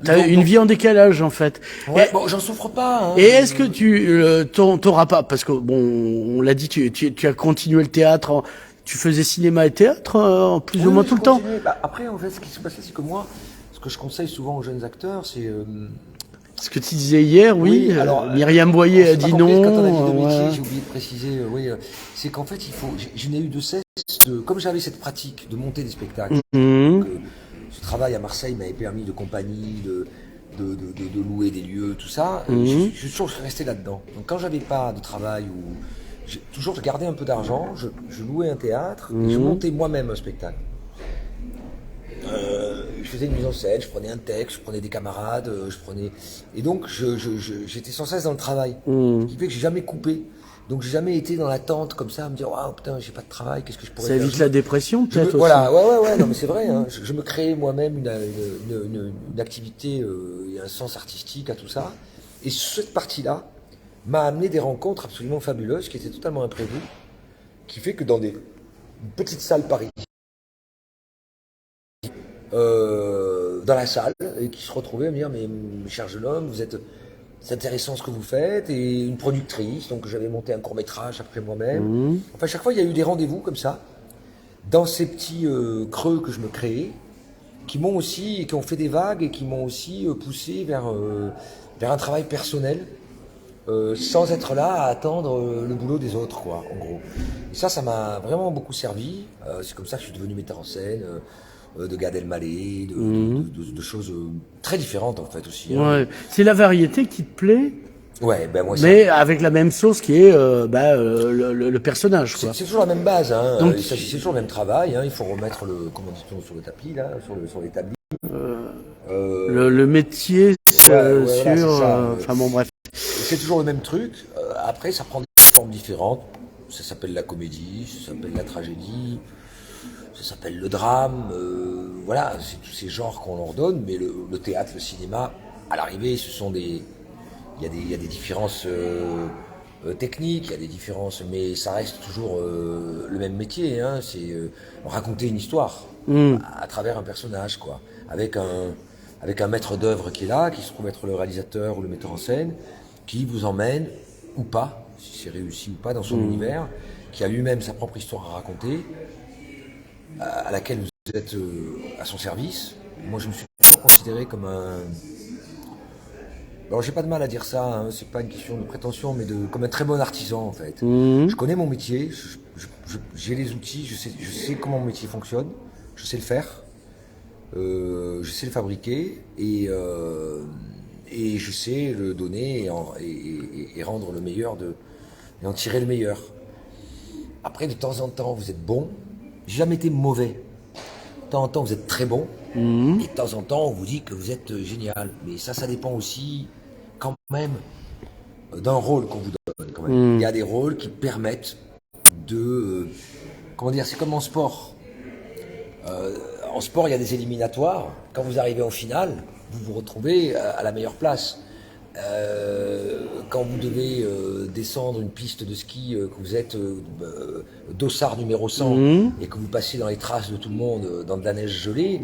T'as une vie en décalage en fait. Ouais, bon, j'en souffre pas. Hein, et est-ce que tu t'auras pas, parce que bon, on l'a dit, tu as continué le théâtre, tu faisais cinéma et théâtre plus ou moins tout le temps. Bah, après, en fait, ce qui se passait, c'est que moi, ce que je conseille souvent aux jeunes acteurs, c'est ce que tu disais hier, oui. Alors, Myriam Boyer a dit non. Quand on a dit de métier, j'ai oublié de préciser, c'est qu'en fait, je n'ai eu de cesse comme j'avais cette pratique de monter des spectacles, ce travail à Marseille m'avait permis de compagnie, de louer des lieux, tout ça, je suis toujours resté là-dedans. Donc quand j'avais pas de travail ou toujours je gardais un peu d'argent, je louais un théâtre et je montais moi-même un spectacle. Je faisais une mise en scène, je prenais un texte, je prenais des camarades, et donc j'étais sans cesse dans le travail, ce qui fait que j'ai jamais coupé. Donc j'ai jamais été dans l'attente comme ça à me dire waouh putain j'ai pas de travail, qu'est-ce que je pourrais faire. Ça évite la dépression peut-être aussi. Voilà, ouais, non mais c'est vrai, hein, je me créais moi-même une activité et un sens artistique à tout ça. Et cette partie-là m'a amené des rencontres absolument fabuleuses qui étaient totalement imprévues, qui fait que dans des petites salles parisiennes, dans la salle, et qui se retrouvaient à me dire mais cher jeune homme, c'est intéressant ce que vous faites, et une productrice, donc j'avais monté un court-métrage après moi-même. Enfin, chaque fois, il y a eu des rendez-vous comme ça, dans ces petits creux que je me créais, qui ont fait des vagues et qui m'ont aussi poussé vers un travail personnel, sans être là à attendre le boulot des autres, quoi, en gros. Et ça m'a vraiment beaucoup servi. C'est comme ça que je suis devenu metteur en scène. De Gad Elmaleh, de choses très différentes en fait aussi. Ouais. C'est la variété qui te plaît. Ouais, ben moi. Mais avec la même sauce qui est le personnage. C'est toujours la même base. Hein. Donc, c'est toujours le même travail. Hein. Il faut remettre comment dit-on, sur le tapis là, sur l'établi. Le métier enfin bon bref. C'est toujours le même truc. Après, ça prend des formes différentes. Ça s'appelle la comédie, ça s'appelle la tragédie. Ça s'appelle le drame, voilà, c'est tous ces genres qu'on leur donne, mais le théâtre, le cinéma, à l'arrivée, il y a des différences techniques, il y a des différences, mais ça reste toujours le même métier, hein, c'est raconter une histoire à travers un personnage, quoi, avec un maître d'œuvre qui est là, qui se trouve être le réalisateur ou le metteur en scène, qui vous emmène, ou pas, si c'est réussi ou pas, dans son univers, qui a lui-même sa propre histoire à raconter, à laquelle vous êtes à son service. Moi, je me suis toujours considéré comme un... Alors, j'ai pas de mal à dire ça, hein, c'est pas une question de prétention, mais comme un très bon artisan, en fait. Je connais mon métier, j'ai les outils, je sais comment mon métier fonctionne, je sais le faire, je sais le fabriquer, et je sais le donner et rendre le meilleur et en tirer le meilleur. Après, de temps en temps, vous êtes bon. J'ai jamais été mauvais. De temps en temps, vous êtes très bon. Et de temps en temps, on vous dit que vous êtes génial. Mais ça dépend aussi, quand même, d'un rôle qu'on vous donne. Quand même. Il y a des rôles qui permettent de... comment dire, c'est comme en sport. En sport, il y a des éliminatoires. Quand vous arrivez en finale, vous vous retrouvez à la meilleure place. Quand vous devez descendre une piste de ski, que vous êtes dossard numéro 100 et que vous passez dans les traces de tout le monde dans de la neige gelée,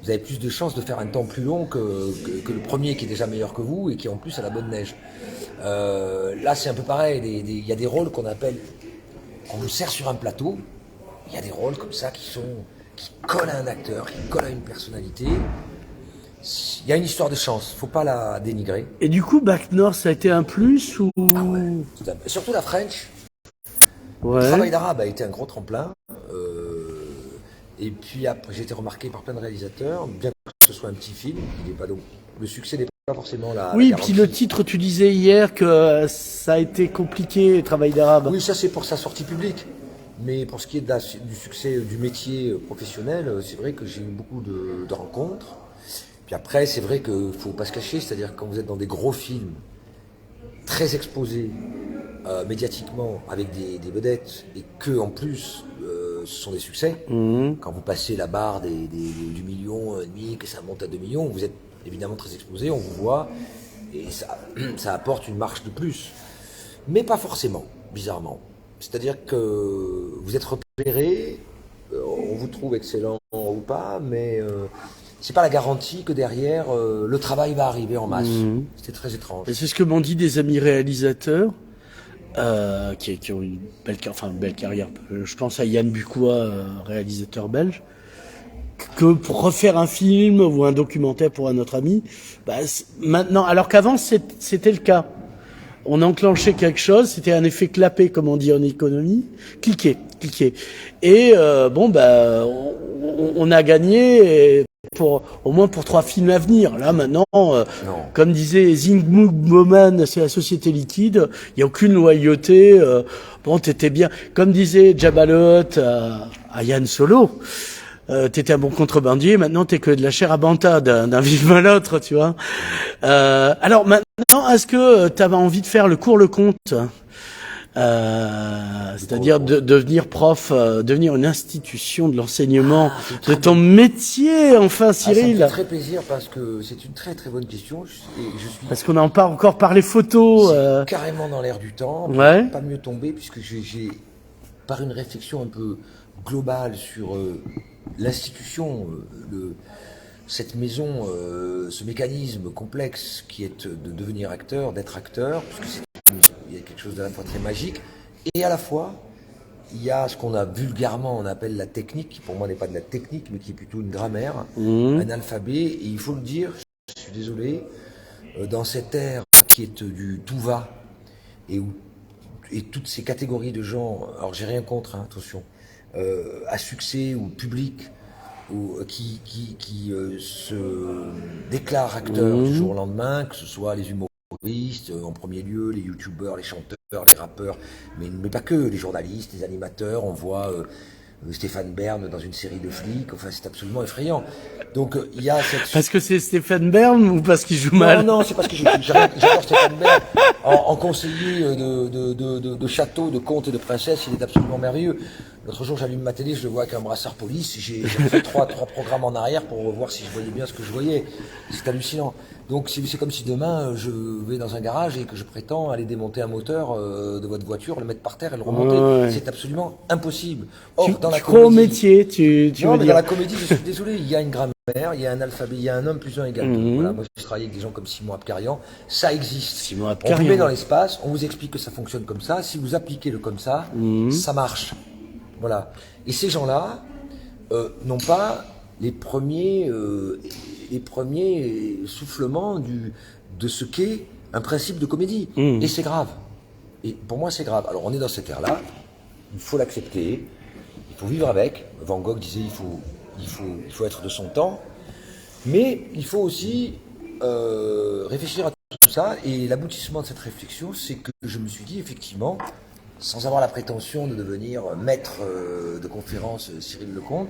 vous avez plus de chances de faire un temps plus long que le premier qui est déjà meilleur que vous et qui en plus a la bonne neige. Là c'est un peu pareil, il y a des rôles qu'on vous sert sur un plateau, il y a des rôles comme ça qui collent à un acteur, qui collent à une personnalité. il y a une histoire de chance, faut pas la dénigrer. Et du coup, Bac Nord, ça a été un plus ou... Ah ouais, surtout la French. Ouais. Le travail d'arabe a été un gros tremplin. Et puis après, j'ai été remarqué par plein de réalisateurs, bien que ce soit un petit film, il est pas donc le succès n'est pas forcément Oui, la puis le titre, tu disais hier que ça a été compliqué, le travail d'arabe. Oui, ça c'est pour sa sortie publique. Mais pour ce qui est du succès du métier professionnel, c'est vrai que j'ai eu beaucoup de rencontres. Puis après, c'est vrai qu'il faut pas se cacher, c'est-à-dire quand vous êtes dans des gros films très exposés médiatiquement avec des vedettes et que en plus ce sont des succès. Quand vous passez la barre du million et demi, que ça monte à 2 millions, vous êtes évidemment très exposé, on vous voit et ça apporte une marche de plus. Mais pas forcément, bizarrement. C'est-à-dire que vous êtes repéré, on vous trouve excellent ou pas, mais c'est pas la garantie que derrière le travail va arriver en masse. C'était très étrange. Et c'est ce que m'ont dit des amis réalisateurs qui ont une belle carrière. Je pense à Yann Bucois, réalisateur belge, que pour refaire un film ou un documentaire pour un autre ami, maintenant, alors qu'avant c'était le cas. On enclenchait quelque chose, c'était un effet clapé, comme on dit en économie, cliquer. Et on a gagné au moins pour 3 films à venir. Là maintenant, comme disait Zygmunt Bauman, c'est la société liquide, il y a aucune loyauté. T'étais bien, comme disait Jabba le Hutt à Yann Solo. T'étais un bon contrebandier, maintenant t'es que de la chair à banta d'un vivre à l'autre, tu vois. Alors maintenant, est-ce que t'avais envie de faire le cours Lecomte, c'est-à-dire de devenir prof, devenir une institution de l'enseignement de ton métier, enfin, Cyril? Ça me fait très plaisir parce que c'est une très très bonne question. Parce qu'on n'a pas encore parlé photo. Carrément dans l'air du temps. Ouais. Pas mieux tomber puisque j'ai par une réflexion un peu globale sur l'institution, cette maison, ce mécanisme complexe qui est de devenir acteur, d'être acteur, puisque il y a quelque chose de la fois très magique, et à la fois il y a ce qu'on a vulgairement on appelle la technique, qui pour moi n'est pas de la technique, mais qui est plutôt une grammaire, un alphabet, et il faut le dire, je suis désolé, dans cette ère qui est du tout va, et toutes ces catégories de gens, alors j'ai rien contre, hein, attention, à succès ou public, qui se déclarent acteurs du jour au lendemain, que ce soit les humoristes en premier lieu, les youtubeurs, les chanteurs, les rappeurs, mais pas que, les journalistes, les animateurs, on voit Stéphane Bern dans une série de flics, enfin c'est absolument effrayant. Donc il y a cette... Parce que c'est Stéphane Bern ou parce qu'il joue mal? Non, c'est parce que j'adore Stéphane Bern. En conseiller de château, de comte et de princesse, il est absolument merveilleux. L'autre jour, j'allume ma télé, je le vois avec un brassard police. J'ai fait trois programmes en arrière pour voir si je voyais bien ce que je voyais. C'est hallucinant. Donc c'est comme si demain je vais dans un garage et que je prétends aller démonter un moteur de votre voiture, le mettre par terre et le remonter. Ouais. C'est absolument impossible. Or, dans la comédie, au métier, tu non, veux mais dire. dans la comédie, je suis désolé, il y a une grammaire, il y a un alphabet, il y a un homme plus un égale 2. Voilà, moi je travaille avec des gens comme Simon Abkarian, ça existe. Simon Abkarian. On vous met dans l'espace, on vous explique que ça fonctionne comme ça. Si vous appliquez le comme ça, ça marche. Voilà. Et ces gens-là n'ont pas les premiers soufflements de ce qu'est un principe de comédie. Et c'est grave. Et pour moi, c'est grave. Alors, on est dans cette ère-là. Il faut l'accepter. Il faut vivre avec. Van Gogh disait il faut être de son temps. Mais il faut aussi réfléchir à tout ça. Et l'aboutissement de cette réflexion, c'est que je me suis dit, effectivement, sans avoir la prétention de devenir maître de conférence Cyril Lecomte,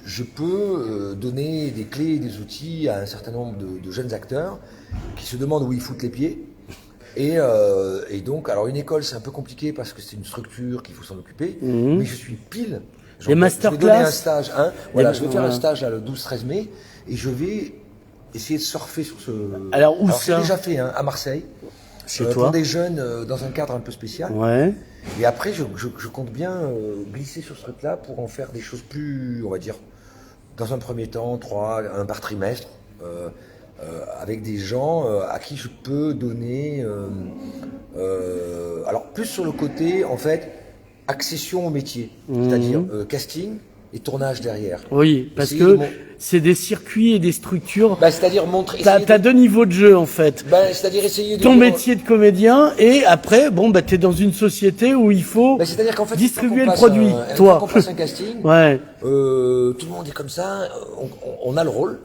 je peux donner des clés et des outils à un certain nombre de jeunes acteurs qui se demandent où ils foutent les pieds. Et donc, alors une école c'est un peu compliqué parce que c'est une structure qu'il faut s'en occuper, mais je suis pile. Les masterclass. Je vais donner un stage, voilà, je vais faire un stage là, le 12-13 mai, et je vais essayer de surfer sur ce... Alors où ça? C'est déjà fait, à Marseille. Chez toi. Pour des jeunes dans un cadre un peu spécial. Ouais. Et après, je compte bien glisser sur ce truc-là pour en faire des choses plus, on va dire, dans un premier temps, 1 par trimestre, avec des gens à qui je peux donner, alors plus sur le côté, en fait, accession au métier, c'est-à-dire casting, et tournage derrière. Oui, parce que c'est des circuits et des structures. C'est-à-dire montrer. T'as deux niveaux de jeu en fait. C'est-à-dire essayer de ton métier de comédien et après, t'es dans une société où il faut c'est-à-dire qu'en fait, distribuer le produit. Toi, quand on passe un casting, tout le monde est comme ça, on a le rôle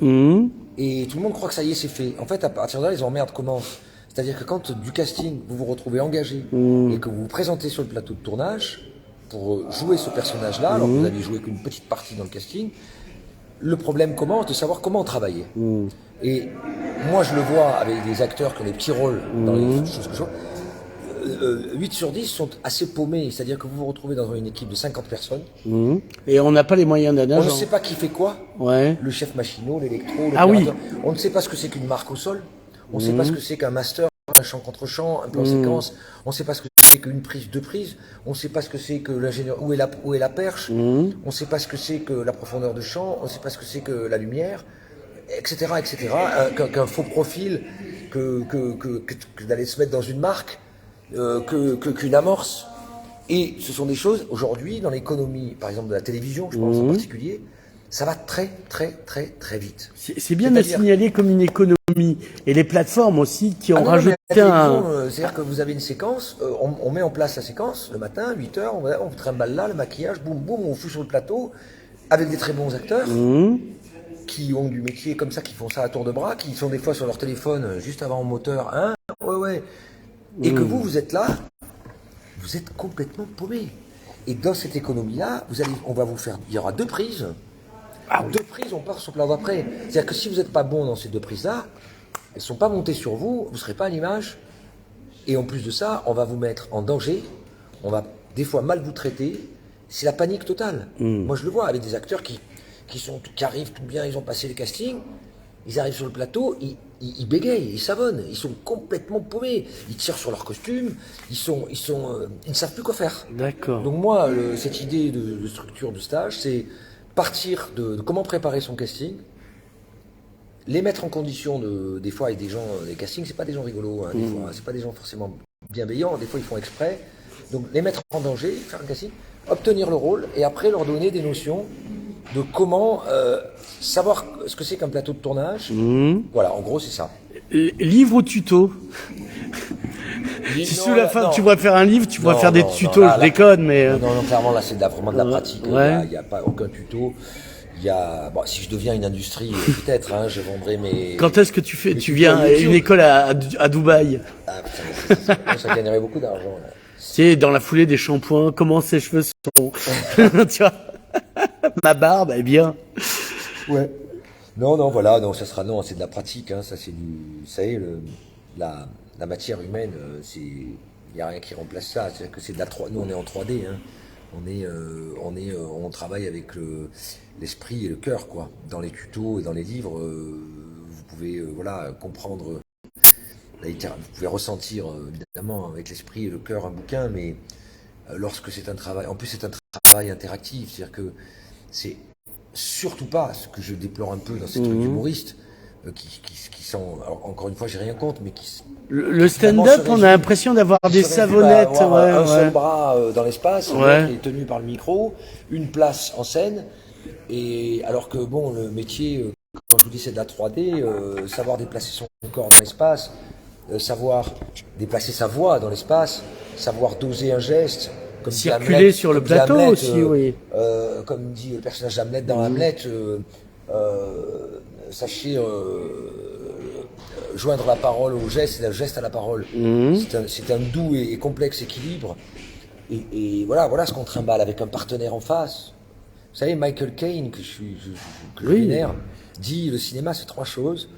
et tout le monde croit que ça y est, c'est fait. En fait, à partir de là, les emmerdes commencent. C'est-à-dire que quand du casting, vous vous retrouvez engagé et que vous vous présentez sur le plateau de tournage pour jouer ce personnage-là, alors que vous n'avez joué qu'une petite partie dans le casting, le problème commence de savoir comment travailler. Et moi, je le vois avec des acteurs qui ont des petits rôles dans les choses que je vois. 8 sur 10 sont assez paumés, c'est-à-dire que vous vous retrouvez dans une équipe de 50 personnes. Et on n'a pas les moyens d'un agent. On ne sait pas qui fait quoi. Le chef machinot, l'électro, oui. On ne sait pas ce que c'est qu'une marque au sol. On ne sait pas ce que c'est qu'un master, un chant contre chant, un plan séquence. On ne sait pas ce que c'est qu'une prise, deux prises. On ne sait pas ce que c'est que l'ingénieur, où est la perche. On ne sait pas ce que c'est que la profondeur de champ. On ne sait pas ce que c'est que la lumière, etc., etc. Qu'un faux profil, que d'aller se mettre dans une marque, qu'une amorce. Et ce sont des choses, aujourd'hui, dans l'économie, par exemple de la télévision, je pense en particulier, ça va très, très, très, très vite. C'est bien de signaler comme une économie. Et les plateformes aussi qui ont rajouté c'est-à-dire que vous avez une séquence, on met en place la séquence, le matin, 8 heures, on vous trimballe là, le maquillage, boum, boum, on fout sur le plateau, avec des très bons acteurs, qui ont du métier comme ça, qui font ça à tour de bras, qui sont des fois sur leur téléphone, juste avant le moteur, et que vous êtes là, vous êtes complètement paumé. Et dans cette économie-là, on va vous faire, il y aura 2 prises. Deux prises, on part sur le plan d'après. C'est-à-dire que si vous n'êtes pas bon dans ces 2 prises-là, elles ne sont pas montées sur vous, vous ne serez pas à l'image. Et en plus de ça, on va vous mettre en danger, on va des fois mal vous traiter. C'est la panique totale. Moi, je le vois avec des acteurs qui arrivent tout bien, ils ont passé les castings, ils arrivent sur le plateau, ils bégayent, ils savonnent, ils sont complètement paumés. Ils tirent sur leur costume, ils ne savent plus quoi faire. D'accord. Donc moi, cette idée de structure de stage, c'est partir de comment préparer son casting, les mettre en condition des fois avec des gens, les castings, c'est pas des gens rigolos, des fois, c'est pas des gens forcément bienveillants, des fois ils font exprès. Donc les mettre en danger, faire un casting, obtenir le rôle et après leur donner des notions de comment savoir ce que c'est qu'un plateau de tournage. Voilà, en gros c'est ça. Livre ou tuto? Si sous la fin tu pourrais faire un livre, tu pourrais faire des tutos, je déconne, mais... Non, clairement, là, c'est vraiment de la pratique. Il n'y a pas aucun tuto. Si je deviens une industrie, peut-être, je vendrai mes... Quand est-ce que tu viens à une école à Dubaï? Putain, ça gagnerait beaucoup d'argent, là. C'est dans la foulée des shampoings, comment ses cheveux sont... tu vois, ma barbe, elle est bien. Ouais. Non, voilà, ça sera, c'est de la pratique, ça c'est la matière humaine, il n'y a rien qui remplace ça. C'est-à-dire que c'est de la 3D. Nous, on est en 3D. On travaille avec l'esprit et le cœur, quoi. Dans les tutos et dans les livres, vous pouvez, comprendre. Vous pouvez ressentir, évidemment, avec l'esprit et le cœur un bouquin, mais lorsque c'est un travail, en plus c'est un travail interactif, c'est-à-dire que c'est surtout pas ce que je déplore un peu dans ces trucs d'humoristes, qui sont, alors, encore une fois, j'ai rien contre, mais qui... Le stand-up, on a l'impression d'avoir des savonnettes. Un seul bras dans l'espace, qui est tenu par le micro, une place en scène, et alors que, le métier, quand je vous dis c'est de la 3D, savoir déplacer son corps dans l'espace, savoir déplacer sa voix dans l'espace, savoir doser un geste, comme circuler sur le plateau Hamlet, aussi, oui. Comme dit le personnage d'Hamlet dans Hamlet, sachez joindre la parole au geste et le geste à la parole. C'est un doux et complexe équilibre. Et voilà ce qu'on trimballe avec un partenaire en face. Vous savez, Michael Caine, que je vénère, dit le cinéma c'est 3 choses.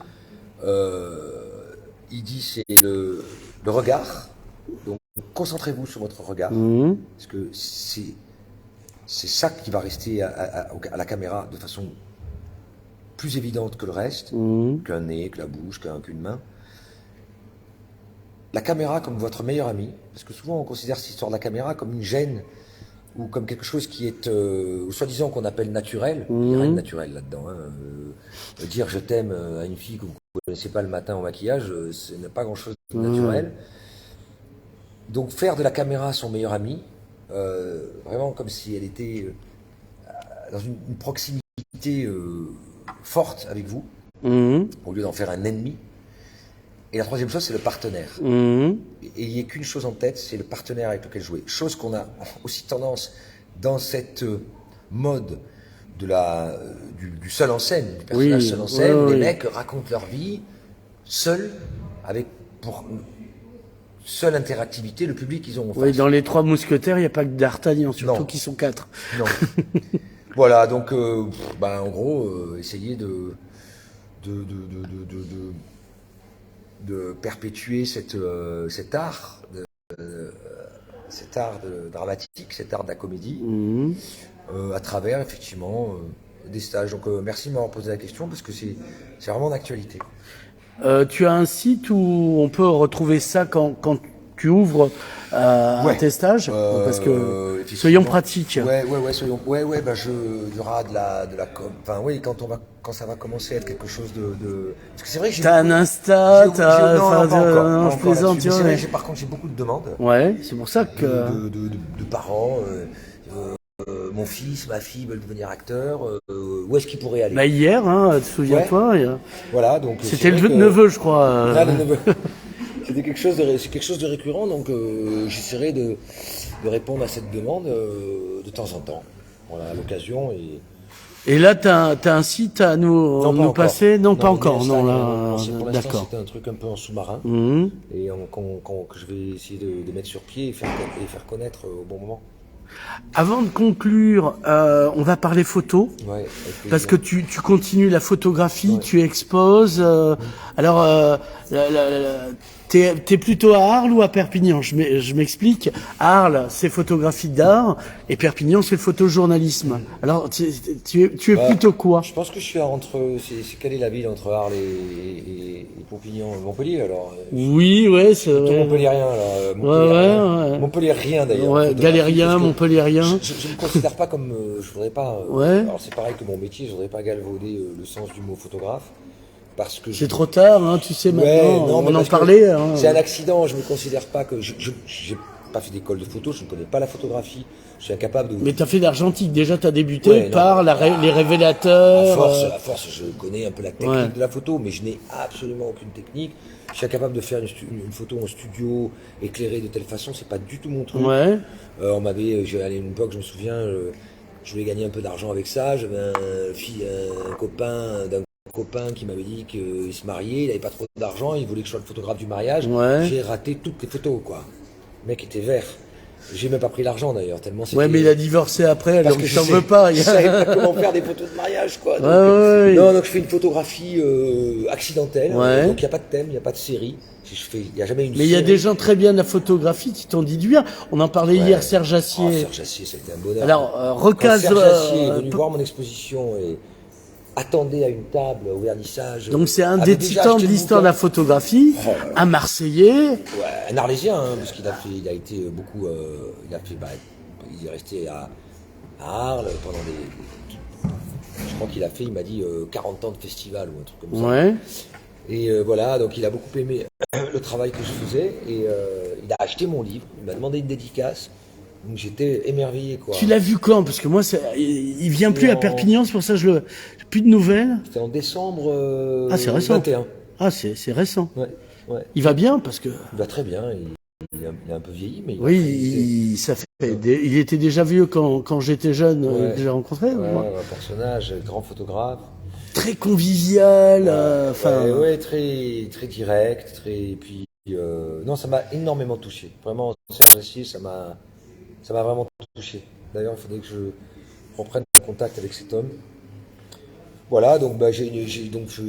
Il dit c'est le regard. Donc concentrez-vous sur votre regard. Parce que c'est ça qui va rester à la caméra de façon plus évidente que le reste, qu'un nez, que la bouche, qu'une main. La caméra comme votre meilleur ami, parce que souvent on considère cette histoire de la caméra comme une gêne ou comme quelque chose qui est, soi-disant qu'on appelle naturel. Il n'y a rien de naturel là-dedans. Dire je t'aime à une fille que vous ne connaissez pas le matin au maquillage, ce n'est pas grand-chose de naturel. Donc faire de la caméra son meilleur ami, vraiment comme si elle était dans une proximité forte avec vous, au lieu d'en faire un ennemi. Et la troisième chose, c'est le partenaire. Et il n'y a qu'une chose en tête, c'est le partenaire avec lequel jouer. Chose qu'on a aussi tendance, dans cette mode du seul en scène, du personnage seul en scène, où les mecs racontent leur vie seuls, pour seule interactivité, le public qu'ils ont en face. Oui, dans les Trois Mousquetaires, il n'y a pas que d'Artagnan, surtout qu'ils sont 4. Non. Voilà, donc, en gros, essayer de perpétuer cet art, dramatique, cet art de la comédie, à travers effectivement des stages. Donc merci de m'avoir posé la question parce que c'est vraiment d'actualité. Tu as un site où on peut retrouver ça quand tu ouvres tes stages, parce que soyons pratiques. Il y aura de la com. Enfin oui, quand ça va commencer à être quelque chose de parce que c'est vrai que t'as un Insta, non, je plaisante. C'est vrai que par contre j'ai beaucoup de demandes. Ouais, c'est pour ça que de parents. Mon fils, ma fille veulent devenir acteurs. Où est-ce qu'ils pourraient aller? Bah hier, souviens-toi. Voilà, donc c'était le neveu, je crois. Là, le neveu. C'est quelque chose de récurrent, donc j'essaierai de répondre à cette demande de temps en temps. Voilà, à l'occasion. Et là, t'as un site à nous passer? Non, pas encore. Non, là, pour l'instant, d'accord. c'était un truc un peu en sous-marin, et que je vais essayer de mettre sur pied et faire connaître au bon moment. Avant de conclure, on va parler photo, parce que tu continues la photographie, tu exposes. Alors, t'es plutôt à Arles ou à Perpignan? Je m'explique. Arles, c'est photographie d'art, et Perpignan, c'est photojournalisme. Alors, tu es plutôt quoi? Je pense que je suis entre. Quelle est la ville entre Arles et Perpignan? Montpellier, alors. Oui, c'est vrai. Montpellierien, alors. Montpellierien, d'ailleurs. Ouais, galérien, montpellierien. Je ne me considère pas comme. Je voudrais pas. Alors, c'est pareil que mon métier, je voudrais pas galvauder le sens du mot photographe. Parce que c'est trop tard, tu sais maintenant. On en parlait. C'est un accident. Je me considère pas que j'ai pas fait d'école de photo. Je ne connais pas la photographie. Je suis incapable de. Mais t'as fait l'argentique. Déjà, t'as débuté par les révélateurs. À force, je connais un peu la technique de la photo, mais je n'ai absolument aucune technique. Je suis incapable de faire une photo en studio éclairée de telle façon. C'est pas du tout mon truc. J'ai allé une époque, je me souviens, je voulais gagner un peu d'argent avec ça. J'avais un copain qui m'avait dit qu'il se mariait, il n'avait pas trop d'argent, il voulait que je sois le photographe du mariage. J'ai raté toutes les photos, quoi. Le mec était vert. J'ai même pas pris l'argent d'ailleurs, tellement c'était. Mais il a divorcé après, alors je t'en veux pas. Je savais pas comment faire des photos de mariage, quoi. Donc, donc je fais une photographie accidentelle. Donc il n'y a pas de thème, il n'y a pas de série. Il n'y a jamais une série. Mais il y a des gens très bien de la photographie qui t'ont dit du bien. On en parlait hier, Serge Assier. Serge Assier, c'était un bonheur. Alors, recase. Serge Assier est venu voir mon exposition et attendait à une table au vernissage. Donc c'est un des titans de l'histoire de la photographie, un Marseillais. Un Arlésien, parce qu'il il a été beaucoup, il est resté à Arles pendant je crois qu'il a fait, il m'a dit 40 ans de festival ou un truc comme ça. Et voilà, donc il a beaucoup aimé le travail que je faisais et il a acheté mon livre, il m'a demandé une dédicace. Donc j'étais émerveillé, quoi. Tu l'as vu quand? Parce que moi, il vient plus à Perpignan, c'est pour ça que j'ai plus de nouvelles. C'était en décembre c'est récent. 21. Ah, c'est récent. Ouais. Il va bien parce que. Il va très bien. Il est un peu vieilli, mais. Il était déjà vieux quand j'étais jeune, déjà rencontré. Un personnage, grand photographe. Très convivial. Très très direct, et puis non, ça m'a énormément touché. Vraiment, ça m'a vraiment touché. D'ailleurs, il faudrait que je reprenne contact avec cet homme. Voilà, donc j'ai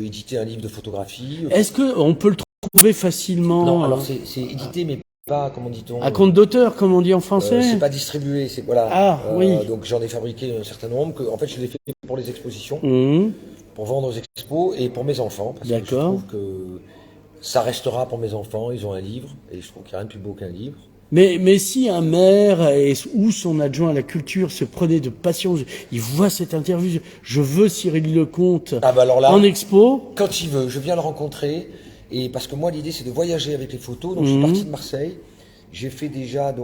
édité un livre de photographie. Est-ce qu'on peut le trouver facilement? Non, alors c'est édité, mais pas, comment dit-on, à compte d'auteur, comme on dit en français. C'est pas distribué, oui. Donc j'en ai fabriqué un certain nombre. En fait, je l'ai fait pour les expositions, pour vendre aux expos et pour mes enfants. Parce que je trouve que ça restera pour mes enfants. Ils ont un livre et je trouve qu'il n'y a rien de plus beau qu'un livre. Mais si un maire ou son adjoint à la culture se prenait de passion, il voit cette interview, je veux Cyril Lecomte en expo. Quand il veut, je viens le rencontrer. Et parce que moi, l'idée, c'est de voyager avec les photos. Donc, je suis parti de Marseille. J'ai fait déjà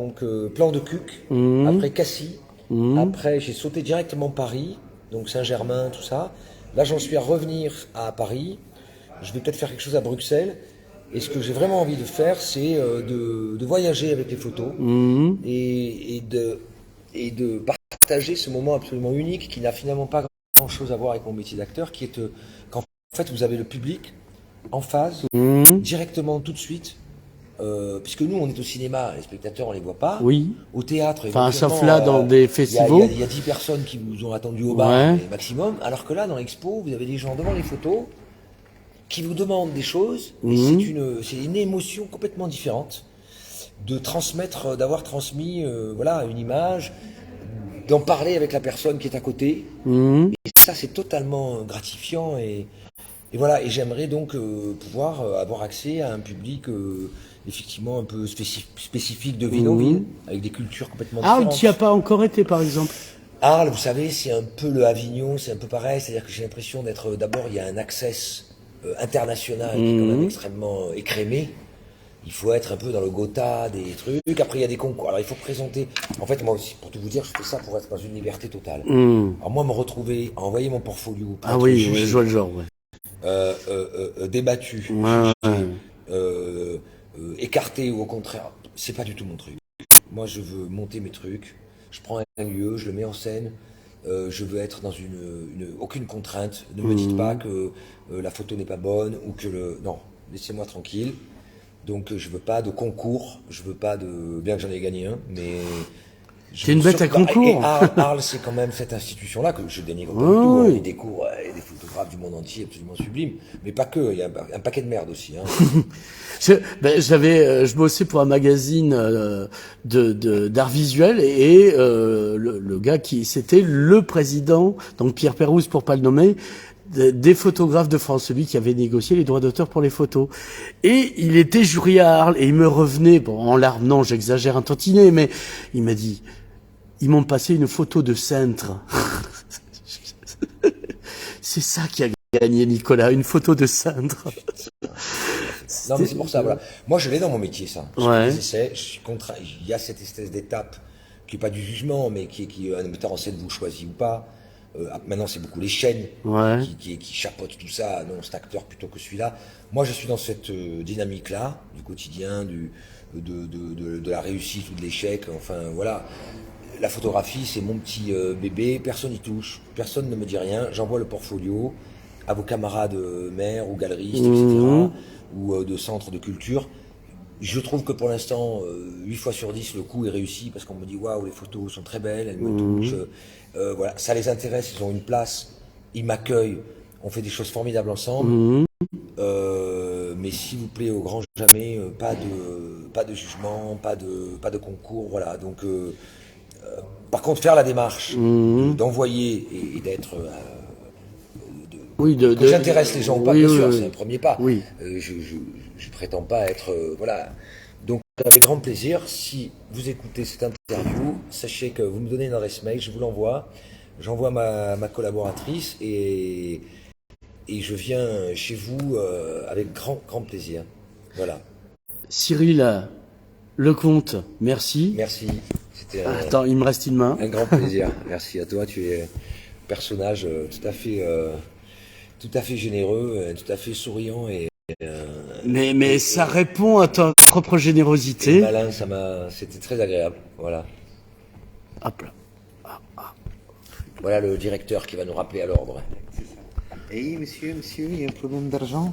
Plan de Cuc, après Cassis. Après, j'ai sauté directement Paris. donc Saint-Germain, tout ça. Là, j'en suis à revenir à Paris. Je vais peut-être faire quelque chose à Bruxelles. Et ce que j'ai vraiment envie de faire, c'est de voyager avec les photos et de partager ce moment absolument unique qui n'a finalement pas grand-chose à voir avec mon métier d'acteur, qui est qu'en fait, vous avez le public en phase, directement, tout de suite. Puisque nous, on est au cinéma, les spectateurs, on les voit pas. Oui. Au théâtre, enfin, sauf là, dans des festivals. Il y a 10 personnes qui vous ont attendu au bar, maximum. Alors que là, dans l'expo, vous avez des gens devant les photos qui vous demandent des choses. Et c'est une émotion complètement différente de transmettre, d'avoir transmis, voilà, une image, d'en parler avec la personne qui est à côté. Et ça, c'est totalement gratifiant et voilà. Et j'aimerais donc pouvoir avoir accès à un public effectivement un peu spécifique de ville en ville, avec des cultures complètement différentes. Arles, tu n'y as pas encore été, par exemple? Arles, vous savez, c'est un peu le Avignon, c'est un peu pareil, c'est-à-dire que j'ai l'impression d'être... D'abord, il y a un access international qui est quand même extrêmement écrémé. Il faut être un peu dans le Gotha des trucs. Après, il y a des concours. Alors, il faut présenter... En fait, moi aussi, pour tout vous dire, je fais ça pour être dans une liberté totale. Alors, moi, me retrouver à envoyer mon portfolio... Ah oui, je vois le genre, débattu, écarté ou au contraire, c'est pas du tout mon truc. Moi, je veux monter mes trucs, je prends un lieu, je le mets en scène, je veux être dans aucune contrainte. Ne me dites pas que la photo n'est pas bonne ou que non, laissez-moi tranquille. Donc, je veux pas de concours, je veux pas de... Bien que j'en ai gagné un, mais... C'est une bête à concours. Et Arles, c'est quand même cette institution-là que je dénigre pas du tout. Il y a des cours et des photographes du monde entier absolument sublimes. Mais pas que, il y a un paquet de merde aussi. Hein. Je bossais pour un magazine d'art visuel et le gars c'était le président, donc Pierre Pérouse pour pas le nommer, des photographes de France, celui qui avait négocié les droits d'auteur pour les photos. Et il était jury à Arles et il me revenait, bon, en larmes, non, j'exagère un tantinet, mais il m'a dit, ils m'ont passé une photo de cintre. C'est ça qui a gagné, Nicolas, une photo de cintre. Non, mais c'est pour ça, voilà. Moi, je l'ai dans mon métier, ça. Je suis contraint. Il y a cette espèce d'étape qui n'est pas du jugement, mais qui un metteur en scène vous choisit ou pas. Maintenant, c'est beaucoup les chaînes qui chapeautent tout ça. Non, cet acteur plutôt que celui-là. Moi, je suis dans cette dynamique-là, du quotidien, de la réussite ou de l'échec. Enfin, voilà. La photographie, c'est mon petit bébé. Personne n'y touche. Personne ne me dit rien. J'envoie le portfolio à vos camarades maires ou galeristes, etc., ou de centres de culture. Je trouve que pour l'instant, 8 fois sur 10, le coup est réussi parce qu'on me dit waouh, les photos sont très belles, elles me touchent. Voilà, ça les intéresse, ils ont une place, ils m'accueillent, on fait des choses formidables ensemble. Mais s'il vous plaît, au grand jamais, pas de jugement, pas de concours, voilà. Donc, par contre, faire la démarche d'envoyer et d'être que j'intéresse les gens ou pas, bien sûr, c'est un premier pas. Je prétends pas être... voilà. Donc, avec grand plaisir, si vous écoutez cette interview, sachez que vous me donnez une adresse mail, je vous l'envoie. J'envoie ma collaboratrice et je viens chez vous avec grand plaisir. Voilà. Cyril Lecomte, merci. Merci. C'était Attends, il me reste une main. Un grand plaisir. Merci à toi. Tu es un personnage tout à fait généreux, tout à fait souriant et mais ça répond à ta propre générosité. Malin, c'était très agréable, voilà. Hop là. Voilà le directeur qui va nous rappeler à l'ordre. Et monsieur, il y a un problème d'argent.